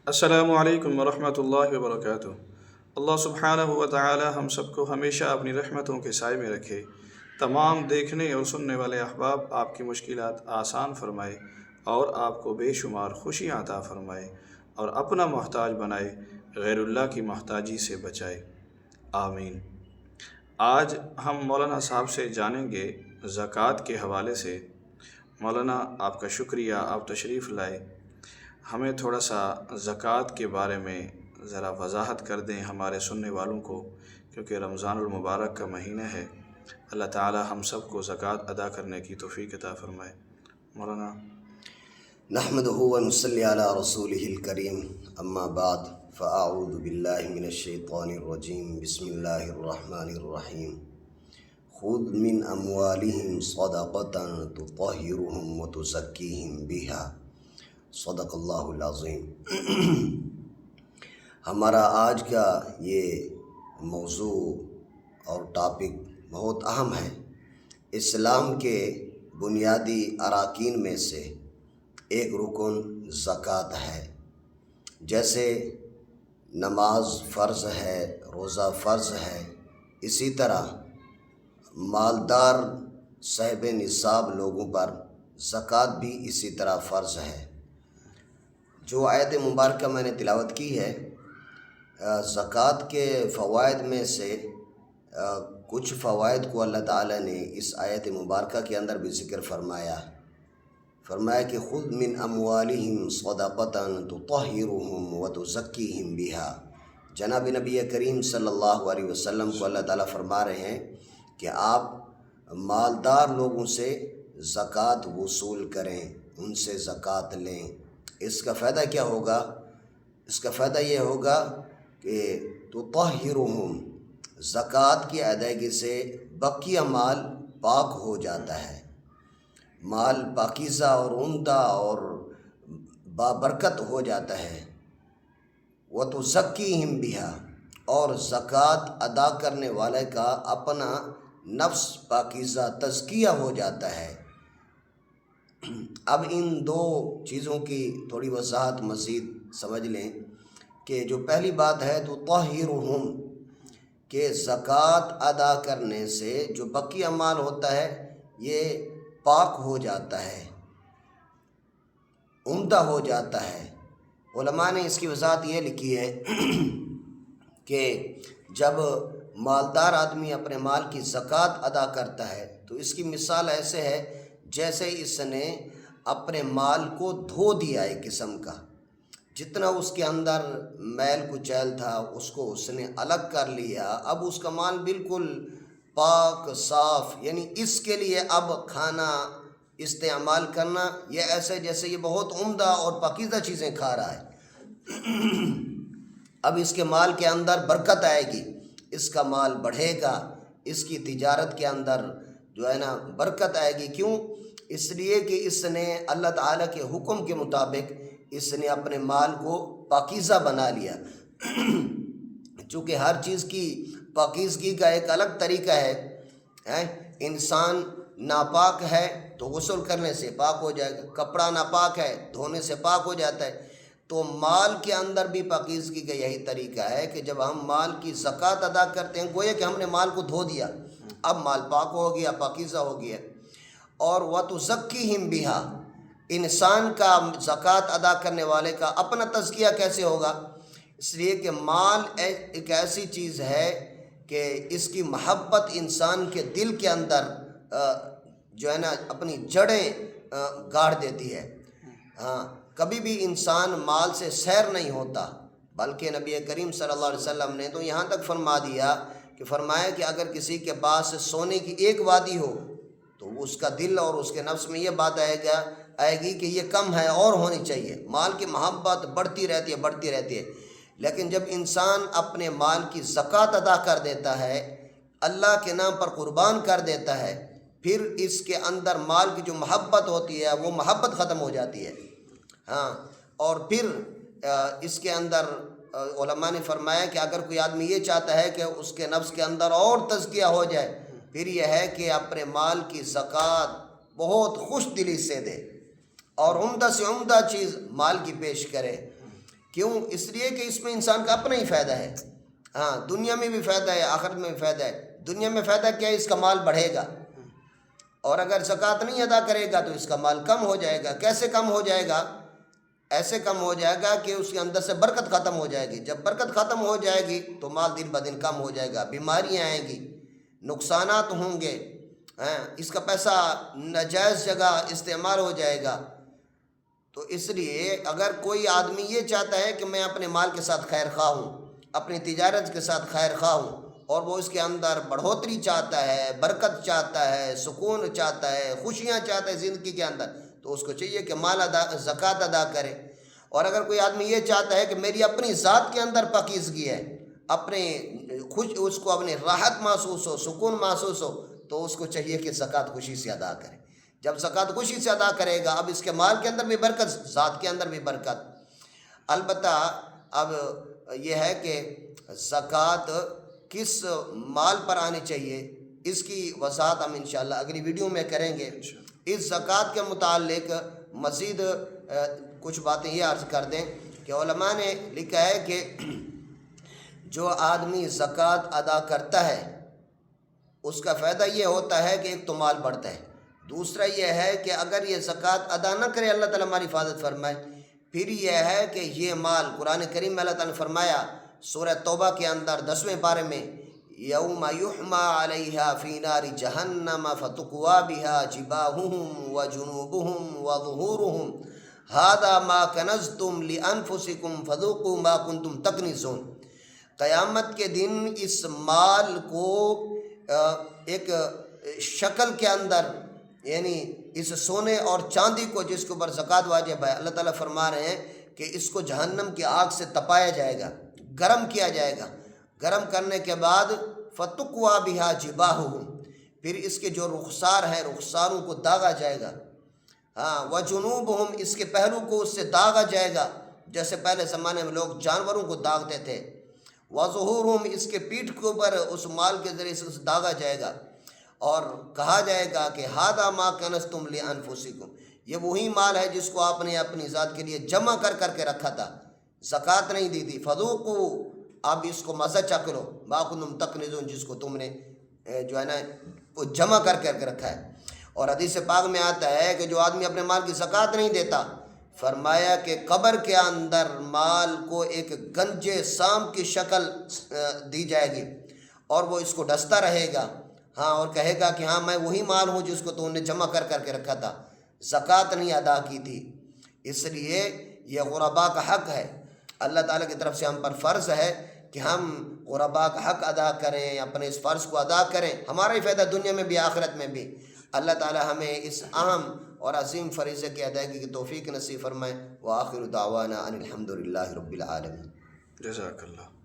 السلام علیکم ورحمۃ اللہ وبرکاتہ۔ اللہ سبحانہ و تعالی ہم سب کو ہمیشہ اپنی رحمتوں کے سائے میں رکھے، تمام دیکھنے اور سننے والے احباب آپ کی مشکلات آسان فرمائے اور آپ کو بے شمار خوشیاں عطا فرمائے اور اپنا محتاج بنائے، غیر اللہ کی محتاجی سے بچائے، آمین۔ آج ہم مولانا صاحب سے جانیں گے زکوٰۃ کے حوالے سے۔ مولانا آپ کا شکریہ، آپ تشریف لائے۔ ہمیں تھوڑا سا زکوٰۃ کے بارے میں ذرا وضاحت کر دیں ہمارے سننے والوں کو، کیونکہ رمضان المبارک کا مہینہ ہے۔ اللہ تعالی ہم سب کو زکوٰۃ ادا کرنے کی توفیق عطا فرمائے۔ مولانا۔ نحمده ونصلي على رسوله الكريم اما بعد فاعوذ بالله من الشيطان الرجيم بسم الله الرحمن الرحيم خذ من اموالهم صدقة تطهرهم وتزكيهم بها صدق اللہ العظیم۔ ہمارا آج کا یہ موضوع اور ٹاپک بہت اہم ہے۔ اسلام کے بنیادی اراکین میں سے ایک رکن زکوٰۃ ہے۔ جیسے نماز فرض ہے، روزہ فرض ہے، اسی طرح مالدار صاحب نصاب لوگوں پر زکوٰۃ بھی اسی طرح فرض ہے۔ جو آیت مبارکہ میں نے تلاوت کی ہے، زکوٰۃ کے فوائد میں سے کچھ فوائد کو اللہ تعالیٰ نے اس آیت مبارکہ کے اندر بھی ذکر فرمایا کہ خذ من اموالہم صدقۃ تطہرہم وتزکیہم بہا۔ جناب نبی کریم صلی اللہ علیہ وسلم کو اللہ تعالیٰ فرما رہے ہیں کہ آپ مالدار لوگوں سے زکوٰۃ وصول کریں، ان سے زکوٰۃ لیں۔ اس کا فائدہ کیا ہوگا؟ اس کا فائدہ یہ ہوگا کہ تطہرہم، زکوٰۃ کی ادائیگی سے بقیہ مال پاک ہو جاتا ہے، مال پاکیزہ اور عمدہ اور بابرکت ہو جاتا ہے۔ وَتُزَكِّيهِمْ بِهَا، اور زکوٰۃ ادا کرنے والے کا اپنا نفس پاکیزہ تزکیہ ہو جاتا ہے۔ اب ان دو چیزوں کی تھوڑی وضاحت مزید سمجھ لیں کہ جو پہلی بات ہے تو طاہرہم، کہ زکوٰۃ ادا کرنے سے جو بقیہ مال ہوتا ہے یہ پاک ہو جاتا ہے، عمدہ ہو جاتا ہے۔ علماء نے اس کی وضاحت یہ لکھی ہے کہ جب مالدار آدمی اپنے مال کی زکوٰۃ ادا کرتا ہے تو اس کی مثال ایسے ہے جیسے اس نے اپنے مال کو دھو دیا، ایک قسم کا جتنا اس کے اندر میل کچیل تھا اس کو اس نے الگ کر لیا۔ اب اس کا مال بالکل پاک صاف، یعنی اس کے لیے اب کھانا استعمال کرنا یہ ایسے جیسے یہ بہت عمدہ اور پاکیزہ چیزیں کھا رہا ہے۔ اب اس کے مال کے اندر برکت آئے گی، اس کا مال بڑھے گا، اس کی تجارت کے اندر جو ہے نا برکت آئے گی۔ کیوں؟ اس لیے کہ اس نے اللہ تعالیٰ کے حکم کے مطابق اس نے اپنے مال کو پاکیزہ بنا لیا۔ چونکہ ہر چیز کی پاکیزگی کا ایک الگ طریقہ ہے۔ انسان ناپاک ہے تو غسل کرنے سے پاک ہو جائے گا، کپڑا ناپاک ہے دھونے سے پاک ہو جاتا ہے۔ تو مال کے اندر بھی پاکیزگی کا یہی طریقہ ہے کہ جب ہم مال کی زکوٰۃ ادا کرتے ہیں گویا کہ ہم نے مال کو دھو دیا، اب مال پاک ہو گیا، پاکیزہ ہو گیا۔ اور وَتُزَكِّيهِمْ بِهَا، انسان کا زکوٰۃ ادا کرنے والے کا اپنا تزکیہ کیسے ہوگا؟ اس لیے کہ مال ایک ایسی چیز ہے کہ اس کی محبت انسان کے دل کے اندر جو ہے نا اپنی جڑیں گاڑ دیتی ہے۔ کبھی بھی انسان مال سے سیر نہیں ہوتا، بلکہ نبی کریم صلی اللہ علیہ وسلم نے تو یہاں تک فرمایا کہ اگر کسی کے پاس سونے کی ایک وادی ہو تو اس کا دل اور اس کے نفس میں یہ بات آئے گی کہ یہ کم ہے اور ہونی چاہیے۔ مال کی محبت بڑھتی رہتی ہے۔ لیکن جب انسان اپنے مال کی زکوٰۃ ادا کر دیتا ہے، اللہ کے نام پر قربان کر دیتا ہے، پھر اس کے اندر مال کی جو محبت ہوتی ہے وہ محبت ختم ہو جاتی ہے۔ اور پھر اس کے اندر علماء نے فرمایا کہ اگر کوئی آدمی یہ چاہتا ہے کہ اس کے نفس کے اندر اور تزکیہ ہو جائے، پھر یہ ہے کہ اپنے مال کی زکوٰۃ بہت خوش دلی سے دے اور عمدہ سے عمدہ چیز مال کی پیش کرے۔ کیوں؟ اس لیے کہ اس میں انسان کا اپنا ہی فائدہ ہے. ہاں، دنیا میں بھی فائدہ ہے، آخرت میں بھی فائدہ ہے. دنیا میں فائدہ کیا ہے؟ اس کا مال بڑھے گا، اور اگر زکوٰۃ نہیں ادا کرے گا تو اس کا مال کم ہو جائے گا. کیسے کم ہو جائے گا؟ ایسے کم ہو جائے گا کہ اس کے اندر سے برکت ختم ہو جائے گی. جب برکت ختم ہو جائے گی تو مال دن بدن کم ہو جائے گا، بیماریاں آئیں گی، نقصانات ہوں گے، اس کا پیسہ ناجائز جگہ استعمال ہو جائے گا. تو اس لیے اگر کوئی آدمی یہ چاہتا ہے کہ میں اپنے مال کے ساتھ خیر خواہ ہوں، اپنی تجارت کے ساتھ خیر خواہ ہوں، اور وہ اس کے اندر بڑھوتری چاہتا ہے، برکت چاہتا ہے، سکون چاہتا ہے، خوشیاں چاہتا ہے زندگی کے اندر، تو اس کو چاہیے کہ زکوٰۃ ادا کرے. اور اگر کوئی آدمی یہ چاہتا ہے کہ میری اپنی ذات کے اندر پاکیزگی ہے، اپنے اس کو اپنی راحت محسوس ہو، سکون محسوس ہو، تو اس کو چاہیے کہ زکوٰۃ خوشی سے ادا کرے. جب زکوٰۃ خوشی سے ادا کرے گا، اب اس کے مال کے اندر بھی برکت، ذات کے اندر بھی برکت. البتہ اب یہ ہے کہ زکوٰۃ کس مال پر آنی چاہیے، اس کی وضاحت ہم انشاءاللہ اگلی ویڈیو میں کریں گے. اس زکوٰۃ کے متعلق مزید کچھ باتیں یہ عرض کر دیں کہ علماء نے لکھا ہے کہ جو آدمی زکوٰۃ ادا کرتا ہے اس کا فائدہ یہ ہوتا ہے کہ ایک تو مال بڑھتا ہے، دوسرا یہ ہے کہ اگر یہ زکوٰۃ ادا نہ کرے اللہ تعالیٰ ہماری حفاظت فرمائے، پھر یہ ہے کہ یہ مال، قرآن کریم میں اللہ تعالیٰ نے فرمایا سورہ توبہ کے اندر 10ویں پارے میں، یوم یحمى علیہا فی نار جہنم فتقوی بہا جباہہم وجنوبہم وظہورہم ھذا ما کنزتم لانفسکم فذوقوا ما کنتم تکنزون. قیامت کے دن اس مال کو ایک شکل کے اندر، یعنی اس سونے اور چاندی کو جس کے اوپر زکوٰۃ واجب ہے، اللہ تعالیٰ فرما رہے ہیں کہ اس کو جہنم کی آگ سے تپایا جائے گا، گرم کیا جائے گا. گرم کرنے کے بعد فتقوی بہا جباہہم، پھر اس کے جو رخسار ہیں رخساروں کو داغا جائے گا. ہاں، وجنوبہم، اس کے پہلو کو اس سے داغا جائے گا، جیسے پہلے زمانے میں لوگ جانوروں کو داغتے تھے. وظہورہم، اس کے پیٹھ کے اوپر اس مال کے ذریعے سے داغا جائے گا، اور کہا جائے گا کہ ھذا ما کنزتم لانفسکم، یہ وہی مال ہے جس کو آپ نے اپنی ذات کے لیے جمع کر کے رکھا تھا، زکوٰۃ نہیں دی تھی. فذوقوا، اب اس کو مزہ چکھ لو، ما کنتم تکنزون، جس کو تم نے جو ہے نا وہ جمع کر کے رکھا ہے. اور حدیث پاک میں آتا ہے کہ جو آدمی اپنے مال کی زکوٰۃ نہیں دیتا، فرمایا کہ قبر کے اندر مال کو ایک گنجے سام کی شکل دی جائے گی، اور وہ اس کو ڈستا رہے گا، ہاں، اور کہے گا کہ ہاں میں وہی مال ہوں جس کو تو نے جمع کر کے رکھا تھا، زکوٰۃ نہیں ادا کی تھی. اس لیے یہ غرباء کا حق ہے، اللہ تعالیٰ کی طرف سے ہم پر فرض ہے کہ ہم غرباء کا حق ادا کریں، اپنے اس فرض کو ادا کریں. ہمارا ہی فائدہ دنیا میں بھی آخرت میں بھی. اللہ تعالیٰ ہمیں اس اہم اور عظیم فریضے کی ادائیگی کی توفیق نصیب فرمائے. وآخر دعوانا ان الحمد للہ رب العالمین. جزاک اللہ.